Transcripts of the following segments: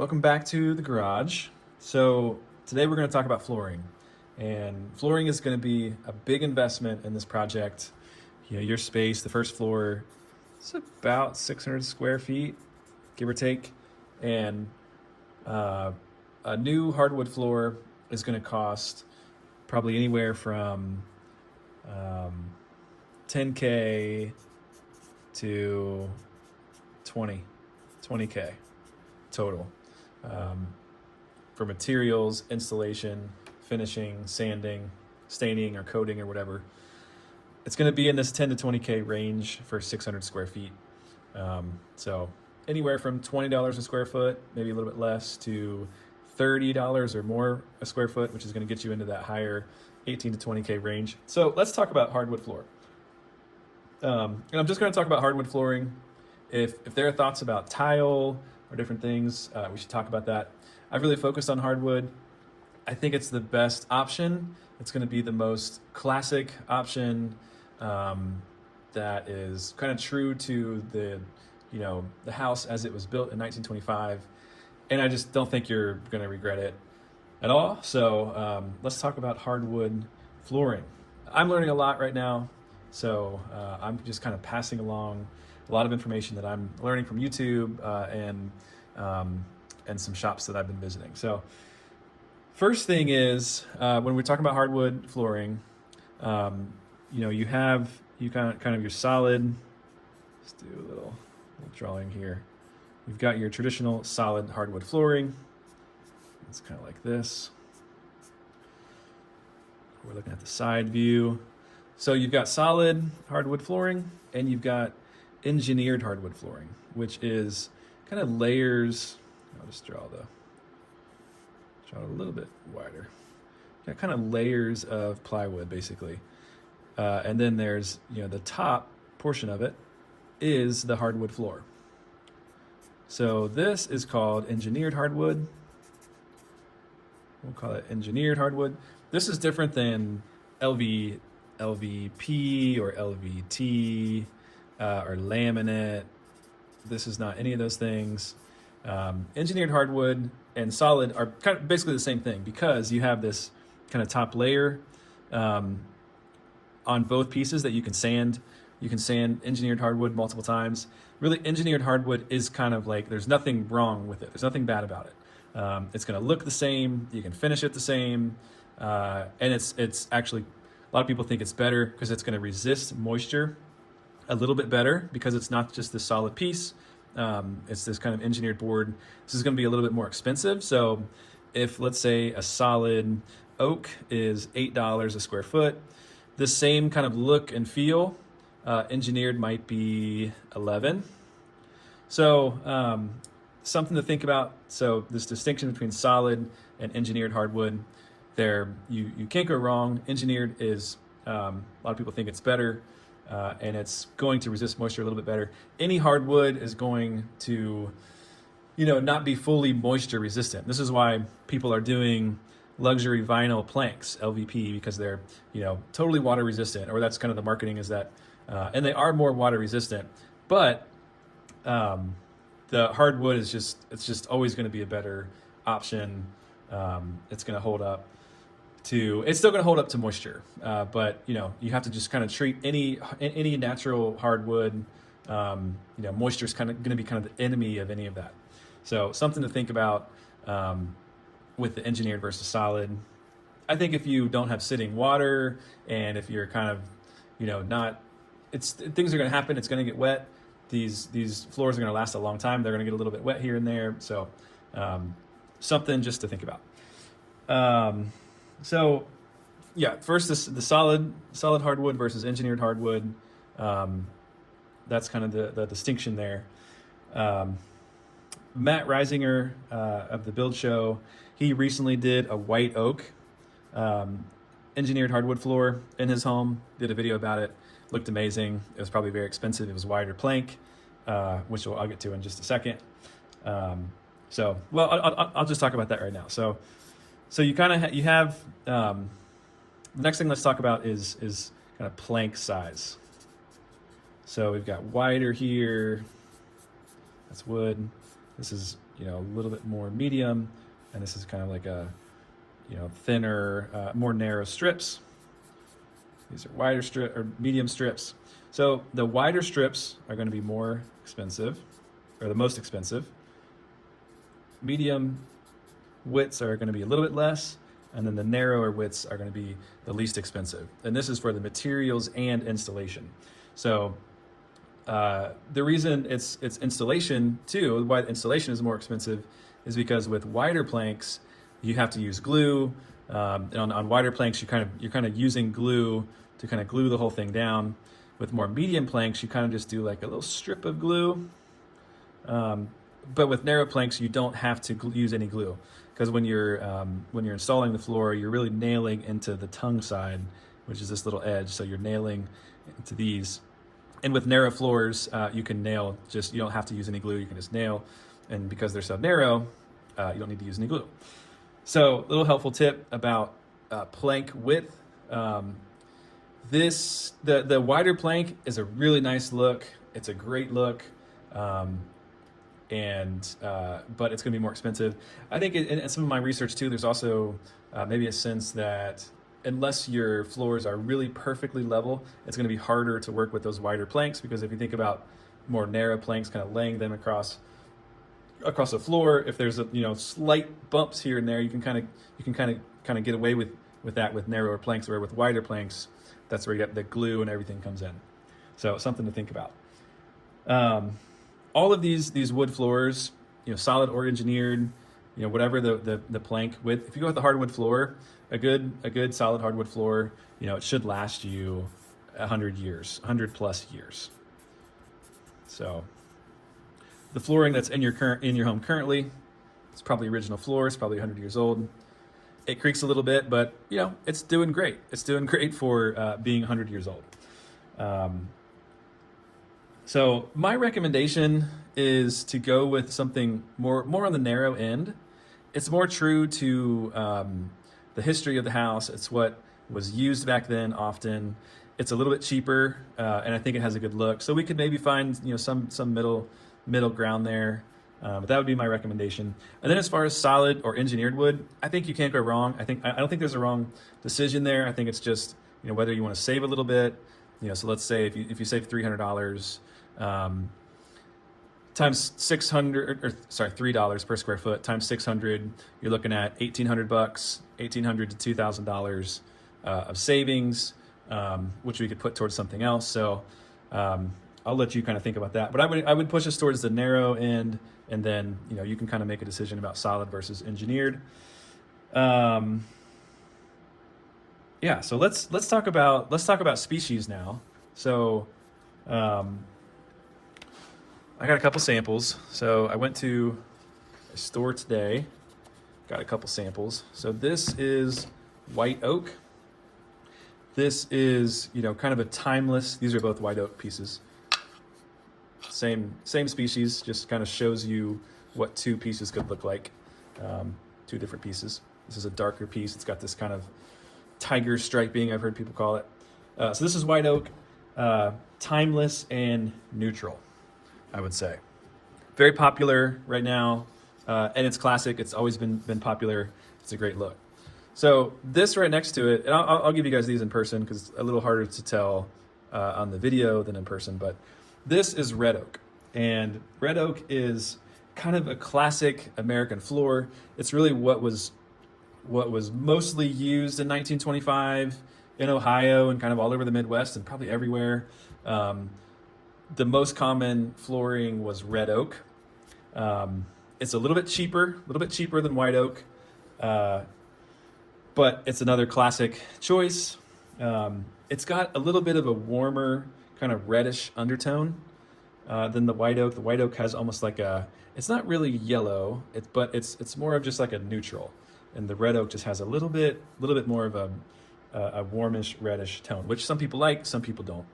Welcome back to the garage. So today we're going to talk about flooring, and flooring is going to be a big investment in this project. Your space, the first floor, is about 600 square feet, give or take, and a new hardwood floor is going to cost probably anywhere from 10K to 20K total, for materials, installation, finishing, sanding, staining, or coating, or whatever. It's going to be in this 10 to 20K range for 600 square feet. So anywhere from $20 a square foot, maybe a little bit less, to $30 or more a square foot, which is going to get you into that higher 18 to 20K range. So let's talk about hardwood floor. And I'm just going to talk about hardwood flooring. If there are thoughts about tile or different things, we should talk about that. I've really focused on hardwood. I think it's the best option. It's going to be the most classic option, that is kind of true to the house as it was built in 1925. And I just don't think you're going to regret it at all. So let's talk about hardwood flooring. I'm learning a lot right now. So I'm just kind of passing along a lot of information that I'm learning from YouTube and some shops that I've been visiting. So first thing is, when we're talking about hardwood flooring, you kind of your solid. Let's do a little drawing here. You've got your traditional solid hardwood flooring. It's kind of like this. We're looking at the side view. So you've got solid hardwood flooring, and you've got engineered hardwood flooring, which is kind of layers. I'll just draw it a little bit wider. Got kind of layers of plywood, basically. And then there's, the top portion of it is the hardwood floor. So this is called engineered hardwood. We'll call it engineered hardwood. This is different than LVP or LVT or laminate. This is not any of those things. Engineered hardwood and solid are kind of basically the same thing, because you have this kind of top layer on both pieces that you can sand. You can sand engineered hardwood multiple times. Really, engineered hardwood is kind of like, there's nothing wrong with it. There's nothing bad about it. It's going to look the same. You can finish it the same. And it's actually, a lot of people think it's better because it's going to resist moisture a little bit better, because it's not just this solid piece. It's this kind of engineered board. This is going to be a little bit more expensive. So if, let's say, a solid oak is $8 a square foot, the same kind of look and feel, engineered might be 11. So something to think about. So this distinction between solid and engineered hardwood, you can't go wrong. Engineered is, a lot of people think it's better, and it's going to resist moisture a little bit better. Any hardwood is going to, not be fully moisture resistant. This is why people are doing luxury vinyl planks, LVP, because they're, totally water resistant, or that's kind of the marketing, is that, and they are more water resistant, but the hardwood is just always going to be a better option. It's going to hold up it's still going to hold up to moisture, but you have to just kind of treat any natural hardwood, moisture is kind of going to be kind of the enemy of any of that. So something to think about with the engineered versus solid. I think if you don't have sitting water, and if you're kind of, things are going to happen. It's going to get wet. These floors are going to last a long time. They're going to get a little bit wet here and there. So something just to think about. So yeah, first the solid hardwood versus engineered hardwood. That's kind of the distinction there. Matt Reisinger of the Build Show, he recently did a white oak engineered hardwood floor in his home. Did a video about it. Looked amazing. It was probably very expensive. It was wider plank, which I'll get to in just a second. I'll just talk about that right now. So you kind of you have the next thing let's talk about is kind of plank size. So we've got wider here. That's wood. This is a little bit more medium, and this is kind of like a, thinner, more narrow strips. These are wider strip or medium strips. So the wider strips are going to be more expensive, or the most expensive. Medium widths are going to be a little bit less, and then the narrower widths are going to be the least expensive. And this is for the materials and installation. So the reason it's installation too, why installation is more expensive, is because with wider planks, you have to use glue. And on wider planks, you're kind of using glue to kind of glue the whole thing down. With more medium planks, you kind of just do like a little strip of glue. But with narrow planks, you don't have to use any glue, because when you're installing the floor, you're really nailing into the tongue side, which is this little edge. So you're nailing into these. And with narrow floors, you can nail you don't have to use any glue. You can just nail. And because they're so narrow, you don't need to use any glue. So, little helpful tip about plank width. The wider plank is a really nice look. It's a great look, but it's going to be more expensive. I think in some of my research too, there's also maybe a sense that unless your floors are really perfectly level, it's going to be harder to work with those wider planks, because if you think about more narrow planks, kind of laying them across the floor, if there's slight bumps here and there, you can kind of get away with that with narrower planks, where with wider planks, that's where you get the glue and everything comes in. So something to think about. All of these wood floors, solid or engineered, whatever the plank width. If you go with the hardwood floor, a good solid hardwood floor, it should last you 100 years, 100+ years. So the flooring that's in your home currently, it's probably original floor. It's probably 100 years old. It creaks a little bit, but it's doing great. It's doing great for being 100 years old. So my recommendation is to go with something more on the narrow end. It's more true to the history of the house. It's what was used back then often. It's a little bit cheaper, and I think it has a good look. So we could maybe find some middle ground there. But that would be my recommendation. And then as far as solid or engineered wood, I think you can't go wrong. I don't think there's a wrong decision there. I think it's just whether you want to save a little bit. So let's say if you save $300 times 600, or sorry, $3 per square foot times 600, you're looking at $1,800, $1,800 to $2,000 of savings, which we could put towards something else. So I'll let you kind of think about that. But I would push us towards the narrow end, and then you can kind of make a decision about solid versus engineered. Yeah. So let's talk about species now. So I got a couple samples. So I went to a store today, got a couple samples. So this is white oak. This is kind of a timeless. These are both white oak pieces. Same species, just kind of shows you what two pieces could look like, two different pieces. This is a darker piece. It's got this kind of tiger striping, I've heard people call it. So this is white oak, timeless and neutral, I would say. Very popular right now, and it's classic. It's always been popular. It's a great look. So this right next to it, and I'll give you guys these in person because it's a little harder to tell on the video than in person, but this is red oak, and red oak is kind of a classic American floor. It's really what was mostly used in 1925 in Ohio and kind of all over the Midwest and probably everywhere. The most common flooring was red oak. It's a little bit cheaper than white oak, but it's another classic choice. It's got a little bit of a warmer kind of reddish undertone than the white oak. The white oak has almost like it's not really yellow, but it's more of just like a neutral. And the red oak just has a little bit more of a warmish reddish tone, which some people like, some people don't.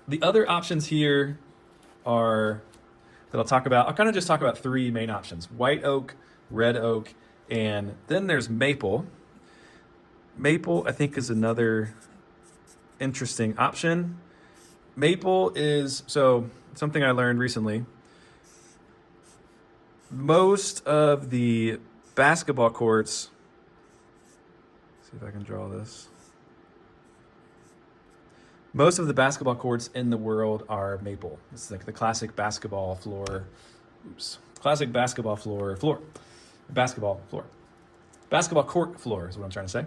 The other options here that I'll talk about, I'll kind of just talk about three main options: white oak, red oak, and then there's maple. Maple, I think, is another interesting option. Maple is, so something I learned recently. most of the basketball courts, see if I can draw this. Most of the basketball courts in the world are maple. It's like the classic basketball floor. Oops. Classic basketball floor. Basketball floor. Basketball court floor is what I'm trying to say.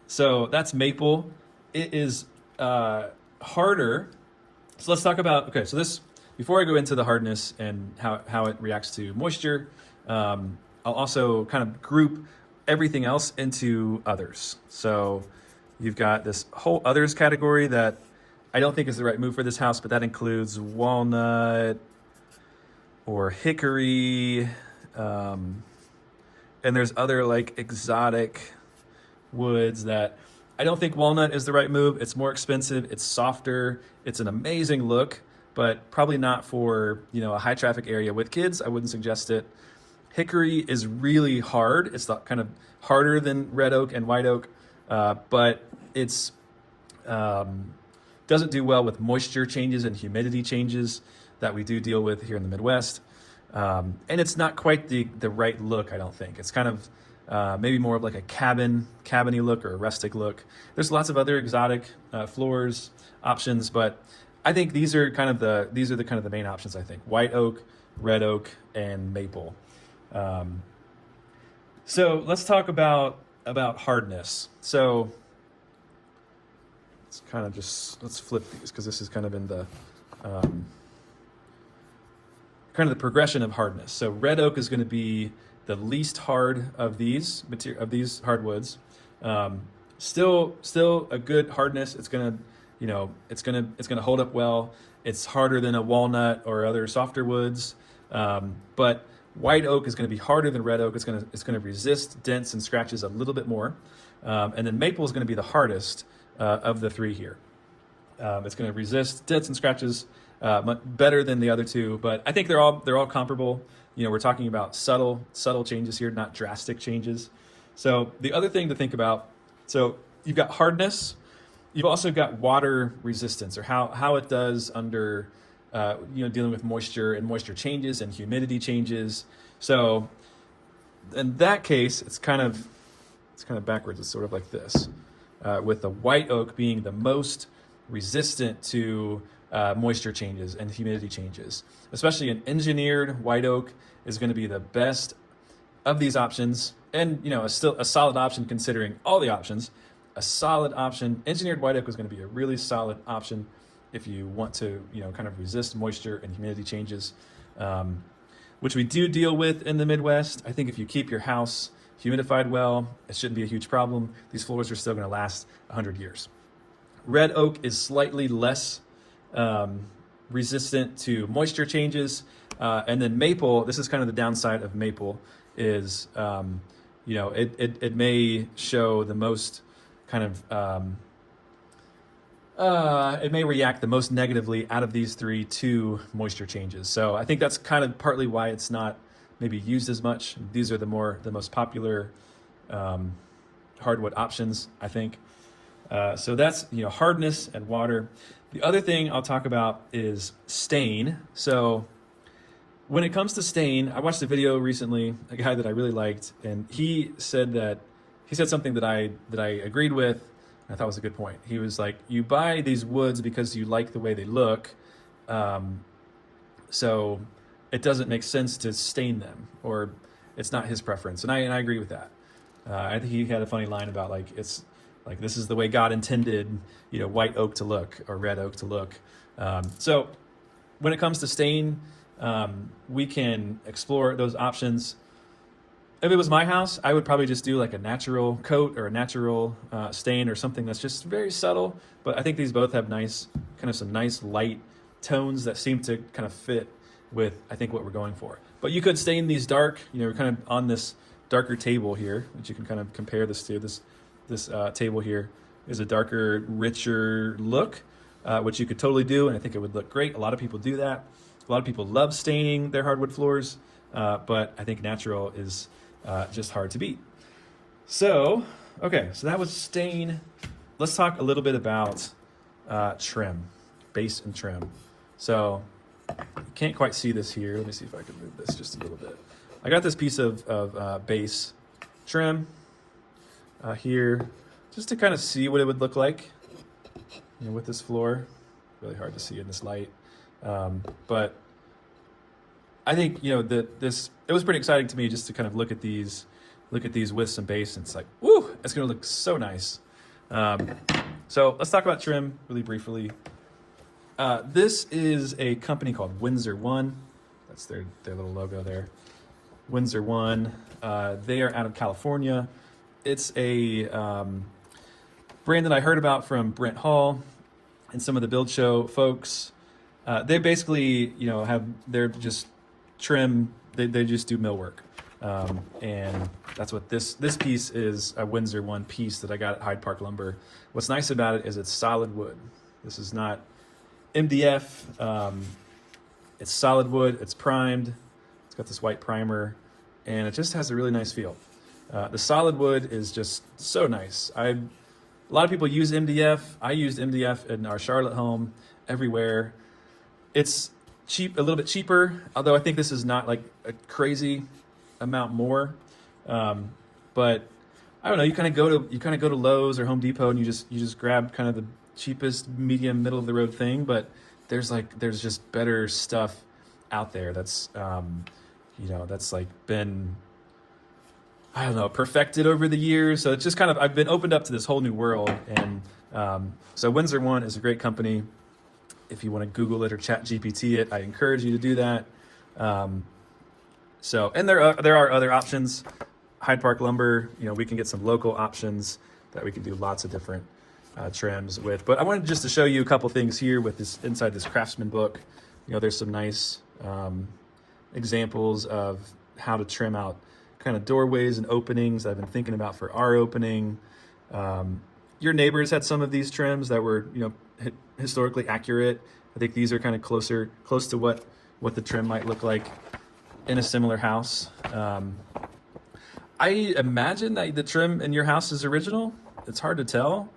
So that's maple. It is harder. So let's talk about, okay, so this, before I go into the hardness and how it reacts to moisture, I'll also kind of group everything else into others. So you've got this whole others category that I don't think is the right move for this house, but that includes walnut or hickory, and there's other like exotic woods that I don't think walnut is the right move. It's more expensive, it's softer, it's an amazing look, but probably not for, you know, a high traffic area with kids. I wouldn't suggest it. Hickory is really hard. It's kind of harder than red oak and white oak, but it's doesn't do well with moisture changes and humidity changes that we do deal with here in the Midwest. And it's not quite the right look, I don't think. It's kind of maybe more of like a cabiny look or a rustic look. There's lots of other exotic floors options, but I think these are kind of the main options. I think white oak, red oak, and maple. So let's talk about hardness. So let's flip these because this is kind of in the progression of hardness. So red oak is going to be the least hard of these hardwoods. Still a good hardness. It's gonna hold up well. It's harder than a walnut or other softer woods, but white oak is going to be harder than red oak. It's going to resist dents and scratches a little bit more, and then maple is going to be the hardest of the three here. It's going to resist dents and scratches much better than the other two, but I think they're all comparable. You know, we're talking about subtle changes here, not drastic changes. So the other thing to think about, so you've got hardness, you've also got water resistance, or how it does under dealing with moisture and moisture changes and humidity changes. So in that case, it's kind of backwards. It's sort of like this, with the white oak being the most resistant to moisture changes and humidity changes. Especially an engineered white oak is going to be the best of these options, and still a solid option considering all the options. A solid option. Engineered white oak is going to be a really solid option if you want to kind of resist moisture and humidity changes, which we do deal with in the Midwest. I think if you keep your house humidified well, it shouldn't be a huge problem. These floors are still going to last 100 years. Red oak is slightly less resistant to moisture changes, and then maple, this is kind of the downside of maple, is it may show the most kind of it may react the most negatively out of these three to moisture changes. So I think that's kind of partly why it's not maybe used as much. These are the most popular hardwood options, I think. So that's hardness and water. The other thing I'll talk about is stain. So when it comes to stain, I watched a video recently, a guy that I really liked, and he said something that I agreed with. I thought was a good point. He was like, you buy these woods because you like the way they look, so it doesn't make sense to stain them, or it's not his preference. And I agree with that. I think he had a funny line about it's like, this is the way God intended, white oak to look or red oak to look. So when it comes to stain, we can explore those options. If it was my house, I would probably just do like a natural coat or a natural stain or something that's just very subtle. But I think these both have some nice light tones that seem to kind of fit with, I think, what we're going for. But you could stain these dark. We're kind of on this darker table here, which you can kind of compare this to. This table here is a darker, richer look, which you could totally do, and I think it would look great. A lot of people do that. A lot of people love staining their hardwood floors, but I think natural is just hard to beat. So that was stain. Let's talk a little bit about trim, base and trim. So can't quite see this here. Let me see if I can move this just a little bit. I got this piece of base trim here just to kind of see what it would look like, you know, with this floor. Really hard to see in this light. But I think, you know, it was pretty exciting to me just to kind of look at these with some base, and it's like, woo, it's gonna look so nice. So let's talk about trim really briefly. This is a company called Windsor One. That's their little logo there. Windsor One. They are out of California. It's a brand that I heard about from Brent Hall and some of the Build Show folks. They basically, you know, they're just trim. They just do millwork. And that's what this piece is, a Windsor One piece that I got at Hyde Park Lumber. What's nice about it is it's solid wood. This is not MDF. It's solid wood. It's primed. It's got this white primer, and it just has a really nice feel. The solid wood is just so nice. A lot of people use MDF. I used MDF in our Charlotte home, everywhere. It's cheap, a little bit cheaper, although I think this is not like a crazy amount more. But I don't know, you kind of go to Lowe's or Home Depot and you just grab kind of the cheapest, medium, middle of the road thing, but there's just better stuff out there that's you know, that's like been, I don't know, perfected over the years. So it's just kind of, I've been opened up to this whole new world. And so Windsor One is a great company. If you want to Google it or Chat GPT it, I encourage you to do that. So, and there are other options. Hyde Park Lumber, you know, we can get some local options that we can do lots of different trims with. But I wanted just to show you a couple things here with this, inside this Craftsman book. You know, there's some nice examples of how to trim out kind of doorways and openings I've been thinking about for our opening. Your neighbors had some of these trims that were, you know, historically accurate. I think these are kind of close to what the trim might look like in a similar house. I imagine that the trim in your house is original. It's hard to tell.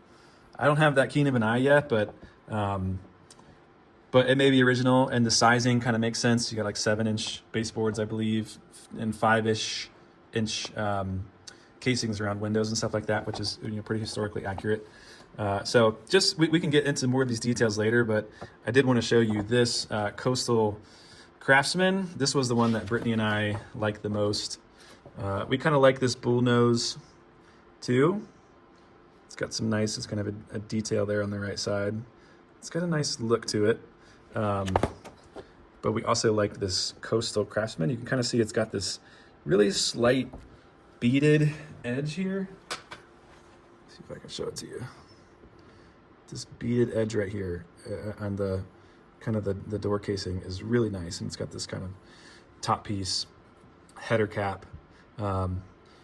I don't have that keen of an eye yet, but it may be original, and the sizing kind of makes sense. You got like 7-inch baseboards, I believe, and 5-ish inch casings around windows and stuff like that, which is, you know, pretty historically accurate. So just we can get into more of these details later, but I did want to show you this Coastal Craftsman. This was the one that Brittany and I liked the most. We kind of like this bull nose too. It's got some nice, it's kind of a detail there on the right side. It's got a nice look to it. But we also like this Coastal Craftsman. You can kind of see it's got this really slight beaded edge here. Let's see if I can show it to you. This beaded edge right here on the kind of the door casing is really nice, and it's got this kind of top piece header cap.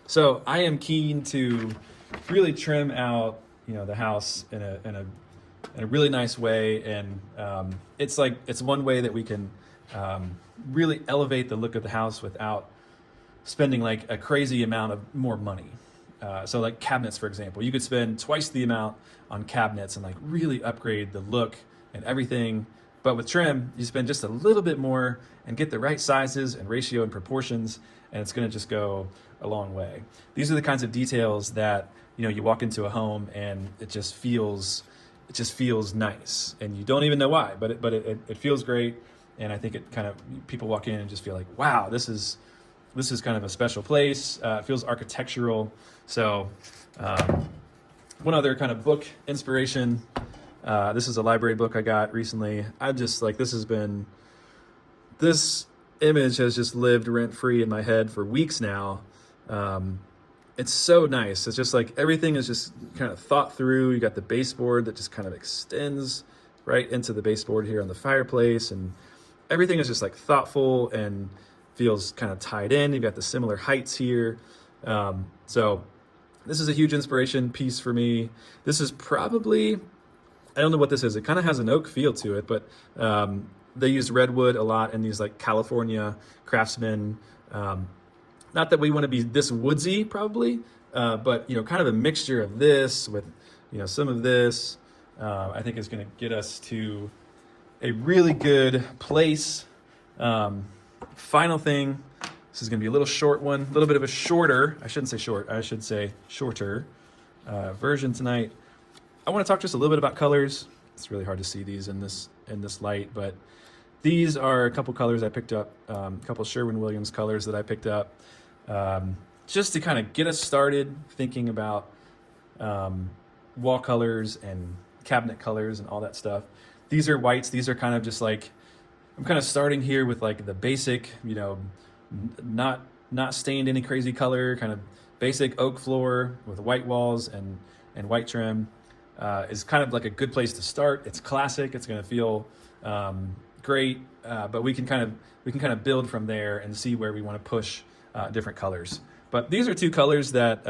So I am keen to really trim out, you know, the house in a really nice way, and it's one way that we can really elevate the look of the house without spending like a crazy amount of more money. So like cabinets, for example, you could spend twice the amount on cabinets and like really upgrade the look and everything. But with trim, you spend just a little bit more and get the right sizes and ratio and proportions, and it's going to just go a long way. These are the kinds of details that, you know, you walk into a home and it just feels nice, and you don't even know why, but it feels great. And I think it kind of, people walk in and just feel like, wow, this is kind of a special place. It feels architectural. So one other kind of book inspiration. This is a library book I got recently. I'm just like, this image has just lived rent-free in my head for weeks now. It's so nice. It's just like everything is just kind of thought through. You got the baseboard that just kind of extends right into the baseboard here on the fireplace, and everything is just like thoughtful and feels kind of tied in. You've got the similar heights here. So this is a huge inspiration piece for me. This is probably, I don't know what this is. It kind of has an oak feel to it, but they use redwood a lot in these like California Craftsman. Not that we want to be this woodsy probably, but, you know, kind of a mixture of this with, you know, some of this, I think is going to get us to a really good place Final thing, this is going to be a little short one, a little bit of a shorter, I shouldn't say short, I should say shorter version tonight. I want to talk just a little bit about colors. It's really hard to see these in this light, but these are a couple colors I picked up, a couple Sherwin-Williams colors that I picked up, just to kind of get us started thinking about wall colors and cabinet colors and all that stuff. These are whites. These are kind of just like, I'm kind of starting here with like the basic, you know, not stained any crazy color, kind of basic oak floor with white walls and white trim is kind of like a good place to start. It's classic. It's going to feel great, but we can kind of build from there and see where we want to push different colors. But these are two colors that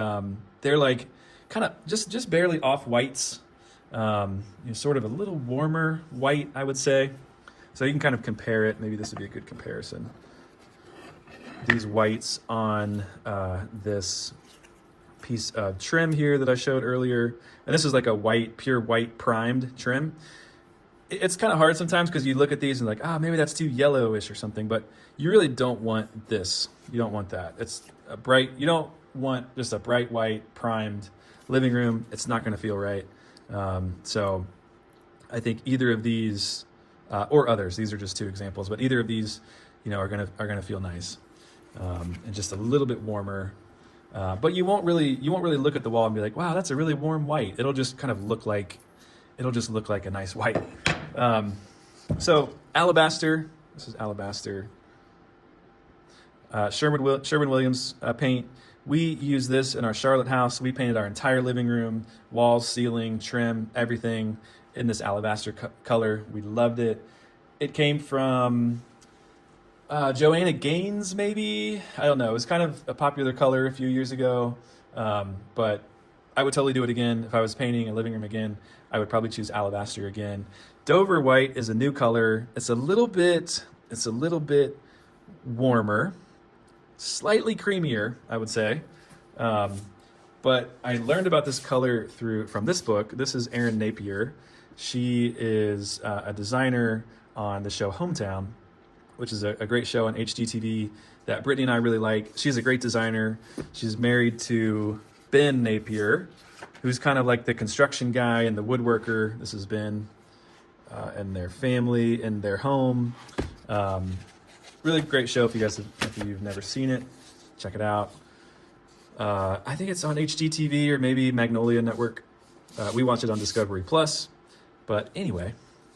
they're like kind of just barely off whites, you know, sort of a little warmer white, I would say. So you can kind of compare it. Maybe this would be a good comparison. These whites on this piece of trim here that I showed earlier. And this is like a white, pure white primed trim. It's kind of hard sometimes because you look at these and like, maybe that's too yellowish or something, but you really don't want this. You don't want that. It's a bright, you don't want just a bright white primed living room. It's not going to feel right. So I think either of these or others, these are just two examples, but either of these, you know, are gonna feel nice and just a little bit warmer. But you won't really look at the wall and be like, wow, that's a really warm white. It'll just kind of look like a nice white. So alabaster, this is alabaster. Sherwin-Williams paint. We use this in our Charlotte house. We painted our entire living room, walls, ceiling, trim, everything in this alabaster color. We loved it. It came from Joanna Gaines, maybe? I don't know. It was kind of a popular color a few years ago, but I would totally do it again. If I was painting a living room again, I would probably choose alabaster again. Dover white is a new color. It's a little bit warmer, slightly creamier, I would say. But I learned about this color from this book. This is Erin Napier. She is a designer on the show Hometown, which is a great show on HGTV that Brittany and I really like. She's a great designer. She's married to Ben Napier, who's kind of like the construction guy and the woodworker. This is Ben and their family and their home. Really great show. If you've never seen it, check it out. I think it's on HGTV or maybe Magnolia Network. We watch it on Discovery Plus. But anyway,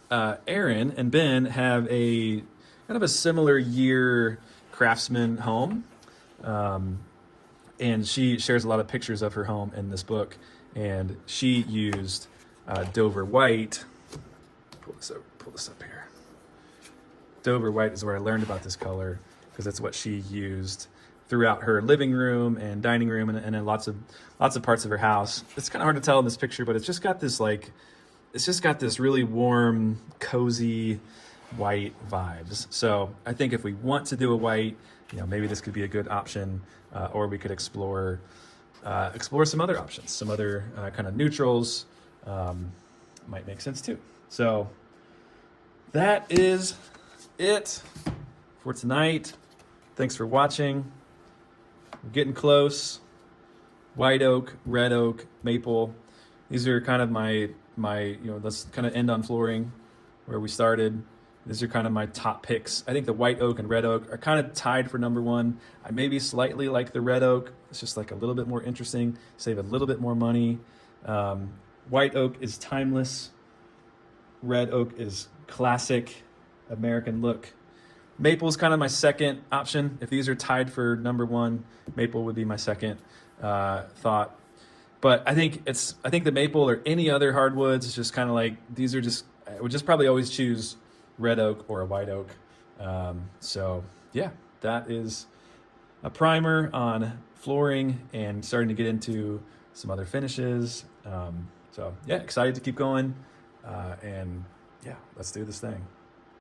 Erin and Ben have a kind of a similar year craftsman home. And she shares a lot of pictures of her home in this book. And she used Dover white. Pull this up here. Dover white is where I learned about this color because that's what she used throughout her living room and dining room and in lots of parts of her house. It's kind of hard to tell in this picture, but it's just got this really warm, cozy white vibes. So I think if we want to do a white, you know, maybe this could be a good option, or we could explore some other options, some other kind of neutrals might make sense too. So that is it for tonight. Thanks for watching. We're getting close. White oak, red oak, maple. These are kind of my you know, let's kind of end on flooring where we started. These are kind of my top picks. I think the white oak and red oak are kind of tied for number one. I maybe slightly like the red oak. It's just like a little bit more interesting, save a little bit more money. White oak is timeless. Red oak is classic American look. Maple is kind of my second option. If these are tied for number one, maple would be my second thought. But I think the maple or any other hardwoods is just kind of like, I would just probably always choose red oak or a white oak. So yeah, that is a primer on flooring and starting to get into some other finishes. So yeah, excited to keep going. And yeah, let's do this thing.